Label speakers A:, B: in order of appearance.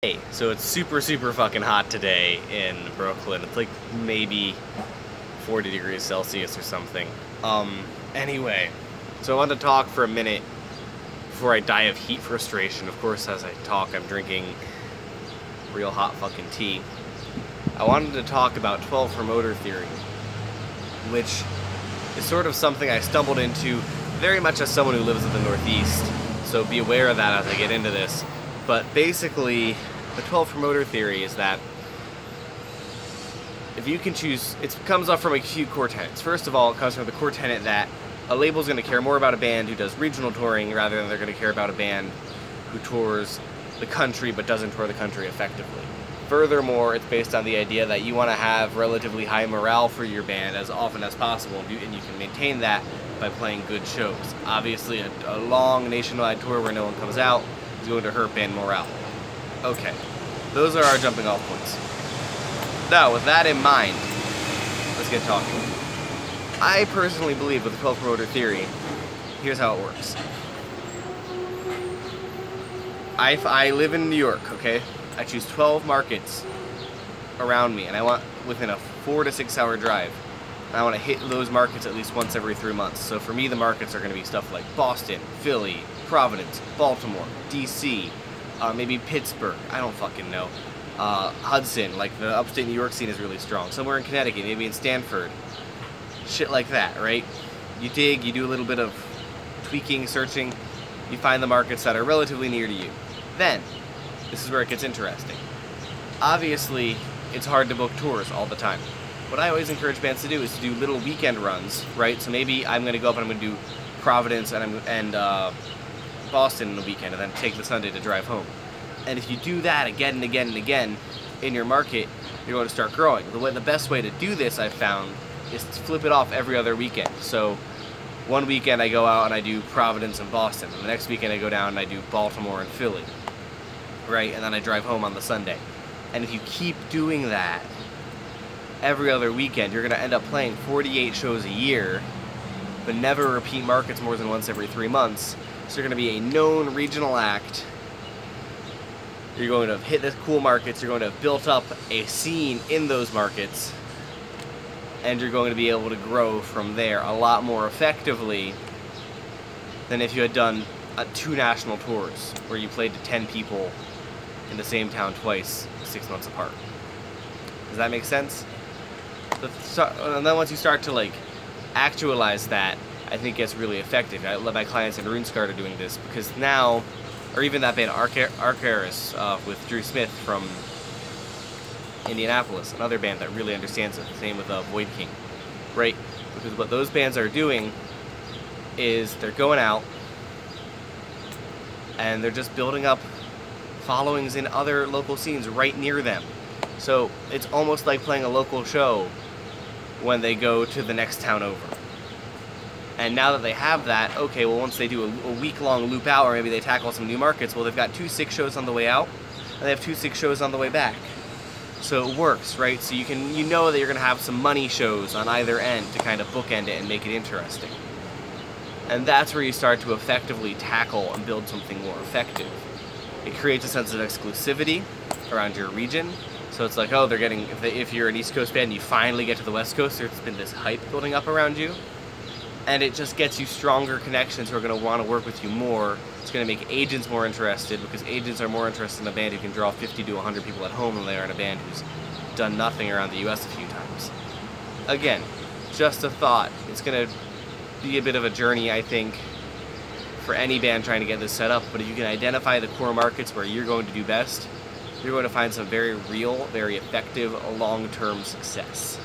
A: Hey, so it's super fucking hot today in Brooklyn. It's like maybe 40 degrees Celsius or something. Anyway, so I wanted to talk for a minute before I die of heat frustration. Of course, as I talk, I'm drinking real hot fucking tea. I wanted to talk about 12 promoter theory, which is sort of something I stumbled into very much as someone who lives in the Northeast, so be aware of that as I get into this. But basically, the 12 promoter theory is that if you can choose, it comes up from a few core tenets. First of all, it comes from the core tenet that a label's going to care more about a band who does regional touring rather than they're going to care about a band who tours the country but doesn't tour the country effectively. Furthermore, it's based on the idea that you want to have relatively high morale for your band as often as possible, and you can maintain that by playing good shows. Obviously, a long nationwide tour where no one comes out is going to hurt band morale. Okay, those are our jumping off points. Now, with that in mind, let's get talking. I personally believe with the 12 promoter theory, here's how it works. I live in New York, okay? I choose 12 markets around me, and I want within a 4 to 6 hour drive. I want to hit those markets at least once every 3 months. So for me, the markets are going to be stuff like Boston, Philly, Providence, Baltimore, DC, maybe Pittsburgh, I don't fucking know. Hudson, like the upstate New York scene is really strong. Somewhere in Connecticut, maybe in Stanford. Shit like that, right? You dig, you do a little bit of tweaking, searching, you find the markets that are relatively near to you. Then, this is where it gets interesting. Obviously, it's hard to book tours all the time. What I always encourage bands to do is to do little weekend runs, right? So maybe I'm going to go up and I'm going to do Providence and Boston in the weekend, and then take the Sunday to drive home. And if you do that again and again and again in your market, you're going to start growing. The best way to do this, I've found, is to flip it off every other weekend. So one weekend I go out and I do Providence and Boston, and the next weekend I go down and I do Baltimore and Philly, right? And then I drive home on the Sunday. And if you keep doing that every other weekend, you're going to end up playing 48 shows a year, but never repeat markets more than once every 3 months. So you're going to be a known regional act. You're going to have hit the cool markets, you're going to have built up a scene in those markets, and you're going to be able to grow from there a lot more effectively than if you had done 2 national tours where you played to 10 people in the same town twice, 6 months apart. Does that make sense? And then once you start to like actualize that, I think it gets really effective. I love my clients in RuneScart are doing this because now, or even that band Arcaris with Drew Smith from Indianapolis, another band that really understands it. Same with Void King, right? Because what those bands are doing is they're going out and they're just building up followings in other local scenes right near them. So it's almost like playing a local show when they go to the next town over. And now that they have that, okay, well once they do a week-long loop out, or maybe they tackle some new markets, well they've got 2 6 shows on the way out, and they have 2 6 shows on the way back. So it works, right? So you know that you're gonna have some money shows on either end to kind of bookend it and make it interesting. And that's where you start to effectively tackle and build something more effective. It creates a sense of exclusivity around your region. So it's like, oh, they're getting, if you're an East Coast band, you finally get to the West Coast, there's been this hype building up around you. And it just gets you stronger connections who are going to want to work with you more. It's going to make agents more interested, because agents are more interested in a band who can draw 50 to 100 people at home than they are in a band who's done nothing around the US a few times. Again, just a thought. It's going to be a bit of a journey, I think, for any band trying to get this set up, but if you can identify the core markets where you're going to do best, you're going to find some very real, very effective, long-term success.